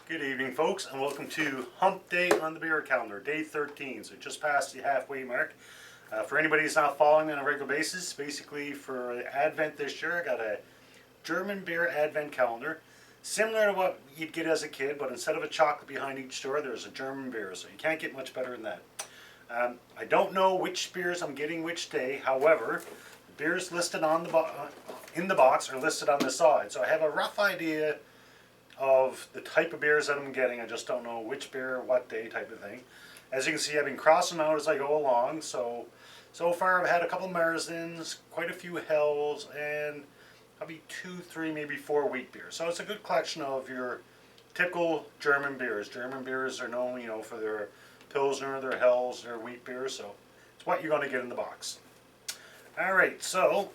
Good evening, folks, and welcome to Hump Day on the beer calendar, day 13. So just past the halfway mark. For anybody who's not following me on a regular basis, basically for Advent this year, I got a German beer Advent calendar, similar to what you'd get as a kid, but instead of a chocolate behind each door, there's a German beer. So you can't get much better than that. I don't know which beers I'm getting which day. However, the beers listed on the in the box are listed on the side, so I have a rough idea of the type of beers that I'm getting. I just don't know which beer, what day type of thing. As you can see, I've been crossing out as I go along. So far I've had a couple Marzens, quite a few Hells, and probably 2, 3, maybe 4 wheat beers. So it's a good collection of your typical German beers. German beers are known, for their Pilsner, their Hells, their wheat beers. So it's what you're going to get in the box. All right, so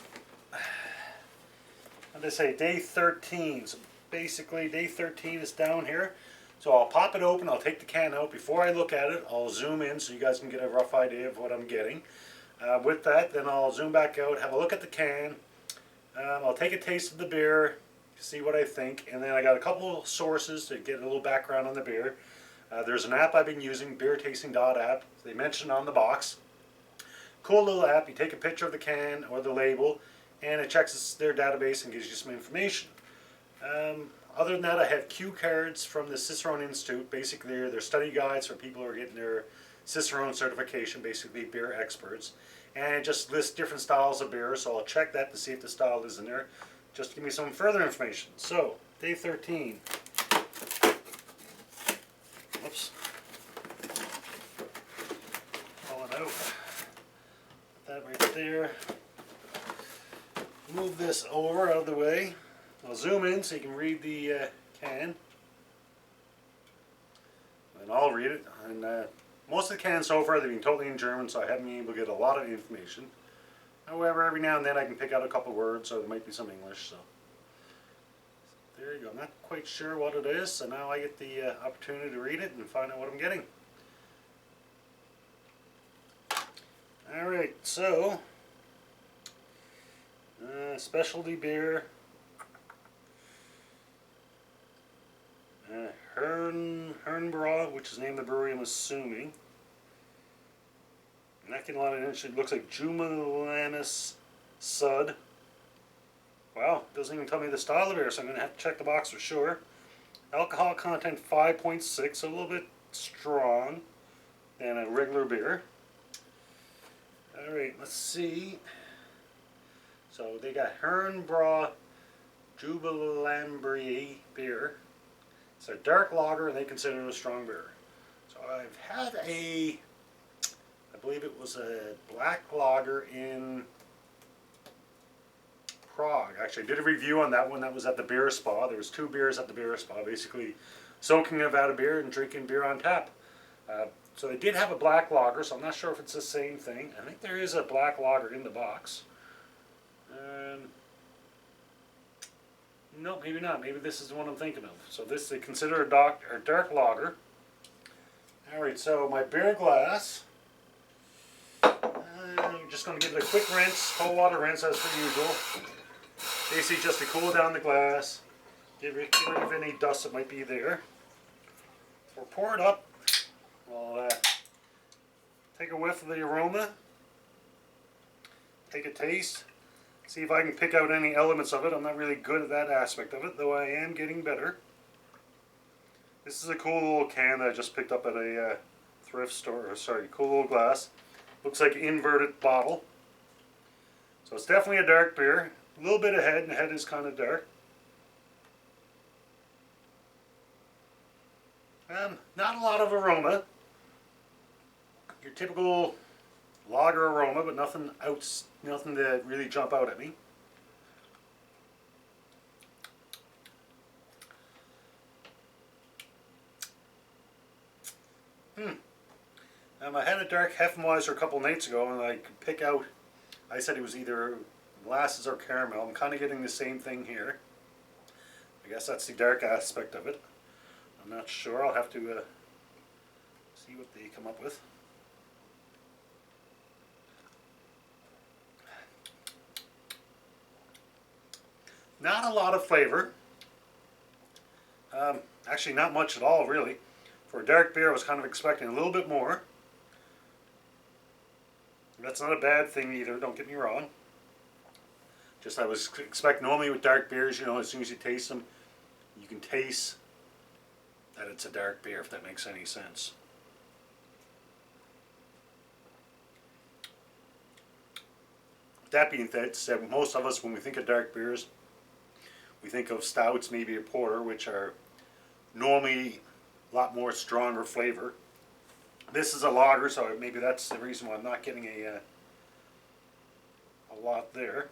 what did I say? Day 13. So basically, day 13 is down here. So I'll pop it open. I'll take the can out. Before I look at it, I'll zoom in so you guys can get a rough idea of what I'm getting. With that, then I'll zoom back out, have a look at the can. I'll take a taste of the beer, see what I think, and then I got a couple sources to get a little background on the beer. There's an app I've been using, beertasting.app. They mentioned on the box. Cool little app. You take a picture of the can or the label, and it checks their database and gives you some information. Other than that, I have cue cards from the Cicerone Institute. Basically, they're study guides for people who are getting their Cicerone certification, basically beer experts. And it just lists different styles of beer, so I'll check that to see if the style is in there, just to give me some further information. So, day 13. Whoops. Pull it out. Put that right there. Move this over out of the way. I'll zoom in so you can read the can, and I'll read it. And most of the cans so far, they've been totally in German, so I haven't been able to get a lot of information. However, every now and then I can pick out a couple words, so there might be some English. So there you go. I'm not quite sure what it is, so now I get the opportunity to read it and find out what I'm getting. All right, so specialty beer. Herrnbrau, which is the name of the brewery, I'm assuming. Not getting a lot of interest. It looks like Jubilaums Sud. Wow, doesn't even tell me the style of beer, so I'm going to have to check the box for sure. Alcohol content 5.6, so a little bit strong than a regular beer. Alright, let's see. So they got Herrnbrau Jubilaums beer. It's a dark lager, and they consider it a strong beer. So I've had I believe it was a black lager in Prague. Actually, I did a review on that one. That was at the beer spa. There was 2 beers at the beer spa, basically soaking it out of beer and drinking beer on tap. So they did have a black lager, so I'm not sure if it's the same thing. I think there is a black lager in the box. No, maybe not. Maybe this is the one I'm thinking of. So this they consider a dark lager. Alright, so my beer glass. I'm just going to give it a quick rinse, cold water rinse as per usual. Basically just to cool down the glass, get rid of any dust that might be there. We'll pour it up. We'll take a whiff of the aroma. Take a taste. See if I can pick out any elements of it. I'm not really good at that aspect of it, though I am getting better. This is a cool little can that I just picked up at a thrift store. Cool little glass. Looks like an inverted bottle. So it's definitely a dark beer. A little bit of head, and the head is kind of dark. Not a lot of aroma. Your typical lager aroma, but nothing to really jump out at me. I had a dark Hefeweizen a couple nights ago, and I could pick out. I said it was either molasses or caramel. I'm kind of getting the same thing here. I guess that's the dark aspect of it. I'm not sure. I'll have to see what they come up with. Not a lot of flavor. Actually, not much at all, really. For a dark beer, I was kind of expecting a little bit more. That's not a bad thing either, don't get me wrong. Just I was expecting, normally with dark beers, you know, as soon as you taste them, you can taste that it's a dark beer, if that makes any sense. That being said, most of us, when we think of dark beers, we think of stouts, maybe a porter, which are normally a lot more stronger flavor. This is a lager, so maybe that's the reason why I'm not getting a lot there.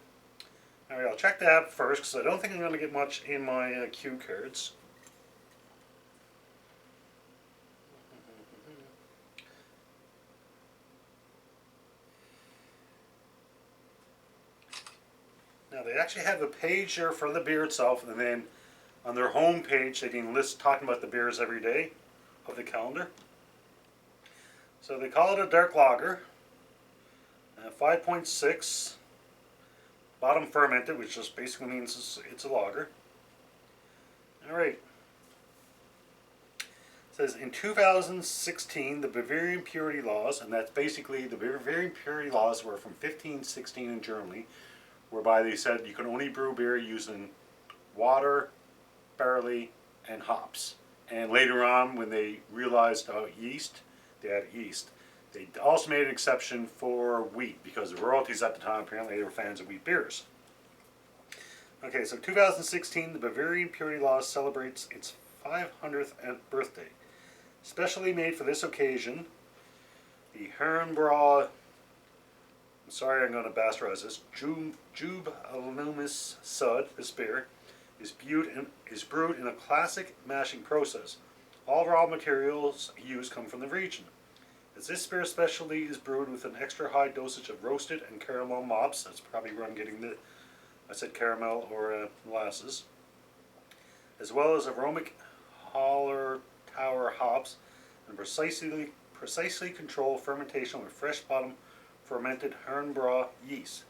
Alright, I'll check the app first, because I don't think I'm going to get much in my cue cards. Now they actually have a page there for the beer itself, and then on their home page they can list talking about the beers every day of the calendar. So they call it a dark lager, 5.6, bottom fermented, which just basically means it's a lager. Alright. It says in 2016 the Bavarian Purity Laws, and that's basically the Bavarian Purity Laws were from 1516 in Germany, whereby they said you can only brew beer using water, barley, and hops. And later on, when they realized yeast, they had yeast. They also made an exception for wheat, because the royalties at the time, apparently they were fans of wheat beers. Okay, so 2016, the Bavarian Purity Laws celebrates its 500th birthday. Specially made for this occasion, the Herrnbrau, I'm sorry I'm going to bastardize this, Jubilaums Sud, this beer, is brewed in a classic mashing process. All raw materials used come from the region. As this beer specialty is brewed with an extra high dosage of roasted and caramel mops, that's probably where I'm getting the, I said caramel or molasses, as well as aromatic holler tower hops, and precisely controlled fermentation with fresh bottom fermented Herrnbrau yeast.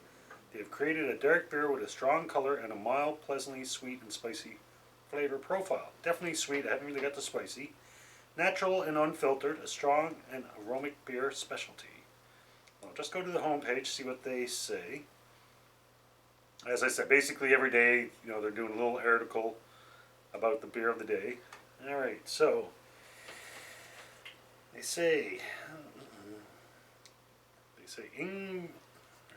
They have created a dark beer with a strong color and a mild, pleasantly sweet and spicy flavor profile. Definitely sweet, I haven't really got the spicy. Natural and unfiltered, a strong and aromatic beer specialty. I'll just go to the homepage, see what they say. As I said, basically every day, you know, they're doing a little article about the beer of the day. Alright, so they say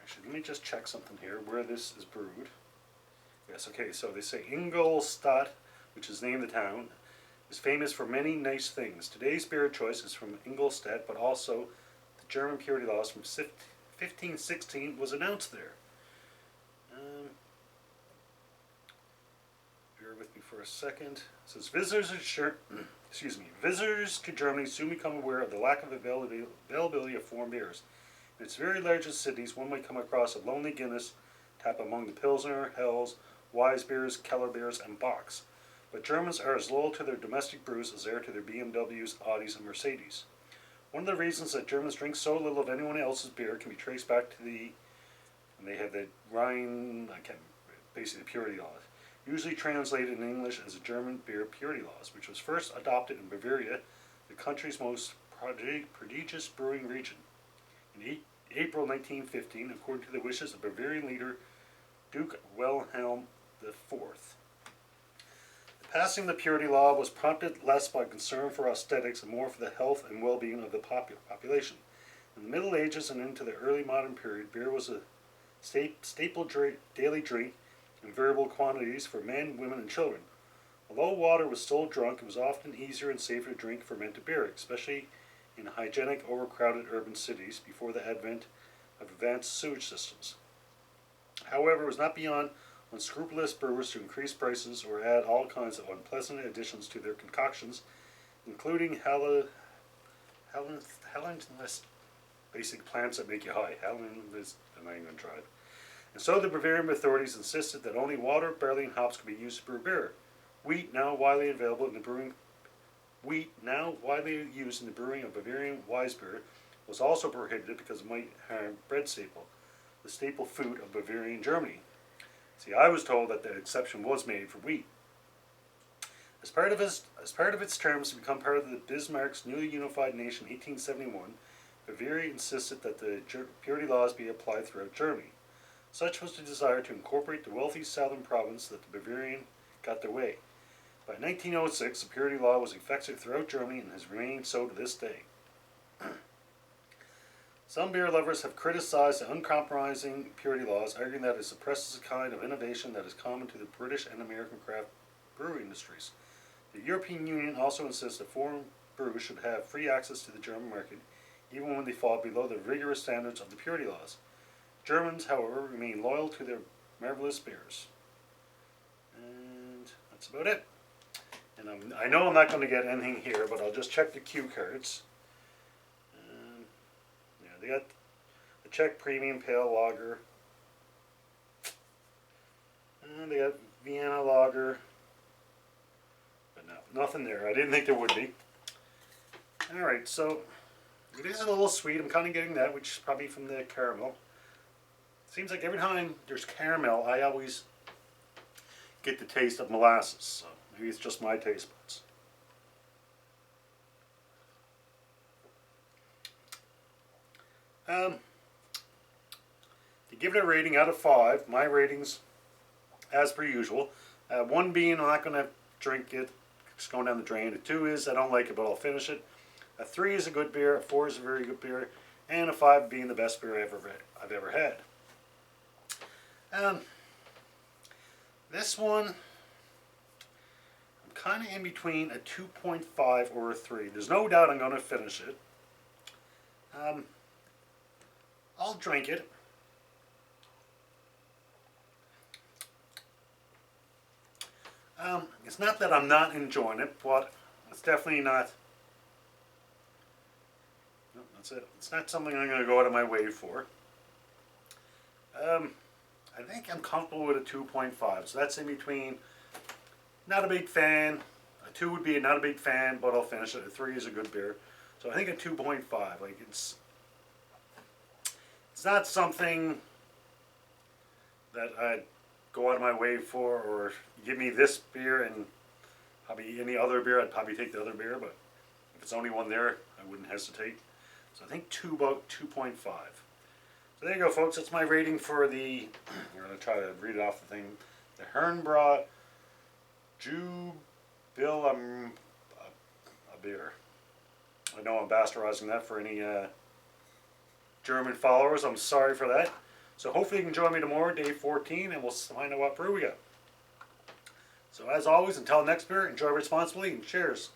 actually, let me just check something here where this is brewed. Yes, okay, so they say Ingolstadt, which is named the town, is famous for many nice things. Today's beer choice is from Ingolstadt, but also the German Purity Laws from 1516 was announced there. Bear with me for a second. It says visitors to Germany soon become aware of the lack of availability of foreign beers. In its very largest cities, one might come across a lonely Guinness tap among the Pilsner, Helles, Wise beers, Keller beers, and Bocks. But Germans are as loyal to their domestic brews as they are to their BMWs, Audis, and Mercedes. One of the reasons that Germans drink so little of anyone else's beer can be traced back to and they have the basically the Purity Laws, usually translated in English as the German Beer Purity Laws, which was first adopted in Bavaria, the country's most prodigious brewing region. In April 1915, according to the wishes of Bavarian leader Duke Wilhelm IV. The passing of the Purity Law was prompted less by concern for aesthetics and more for the health and well-being of the population. In the Middle Ages and into the early modern period, beer was a staple daily drink in variable quantities for men, women, and children. Although water was still drunk, it was often easier and safer to drink fermented beer, especially in hygienic, overcrowded urban cities before the advent of advanced sewage systems. However, it was not beyond unscrupulous brewers to increase prices or add all kinds of unpleasant additions to their concoctions, including basic plants that make you high. I'm not even going to try it. And so the Bavarian authorities insisted that only water, barley, and hops could be used to brew beer. Wheat, now widely used in the brewing of Bavarian Wise beer, was also prohibited because it might harm bread staple, the staple food of Bavarian Germany. See, I was told that the exception was made for wheat. As part of its terms to become part of the Bismarck's newly unified nation in 1871, Bavaria insisted that the purity laws be applied throughout Germany. Such was the desire to incorporate the wealthy southern province that the Bavarian got their way. By 1906, the purity law was effective throughout Germany and has remained so to this day. Some beer lovers have criticized the uncompromising purity laws, arguing that it suppresses a kind of innovation that is common to the British and American craft brewery industries. The European Union also insists that foreign brewers should have free access to the German market, even when they fall below the rigorous standards of the purity laws. Germans, however, remain loyal to their marvelous beers. And that's about it. And I know I'm not going to get anything here, but I'll just check the cue cards. Yeah, they got the Czech Premium Pale Lager. And they got Vienna Lager. But no, nothing there. I didn't think there would be. Alright, so it is a little sweet. I'm kind of getting that, which is probably from the caramel. Seems like every time there's caramel, I always get the taste of molasses. So maybe it's just my taste buds. To give it a rating out of 5, my ratings, as per usual, 1 being I'm not going to drink it, it's going down the drain. A 2 is I don't like it, but I'll finish it. A 3 is a good beer. A 4 is a very good beer, and a 5 being the best beer I've ever had. This one, I'm kind of in between a 2.5 or a 3. There's no doubt I'm going to finish it. I'll drink it. It's not that I'm not enjoying it, but it's definitely not. No, that's it. It's not something I'm going to go out of my way for. I think I'm comfortable with a 2.5, so that's in between. Not a big fan. A 2 would be not a big fan, but I'll finish it. A 3 is a good beer, so I think a 2.5. Like it's not something that I'd go out of my way for, or give me this beer and probably any other beer, I'd probably take the other beer, but if it's only one there, I wouldn't hesitate. So I think about 2.5. So there you go, folks. That's my rating for the, I'm going to try to read it off the thing, the Herrnbrau Jubilaums beer. I know I'm bastardizing that for any German followers. I'm sorry for that. So hopefully you can join me tomorrow, day 14, and we'll find out what brew we got. So as always, until next beer, enjoy responsibly and cheers.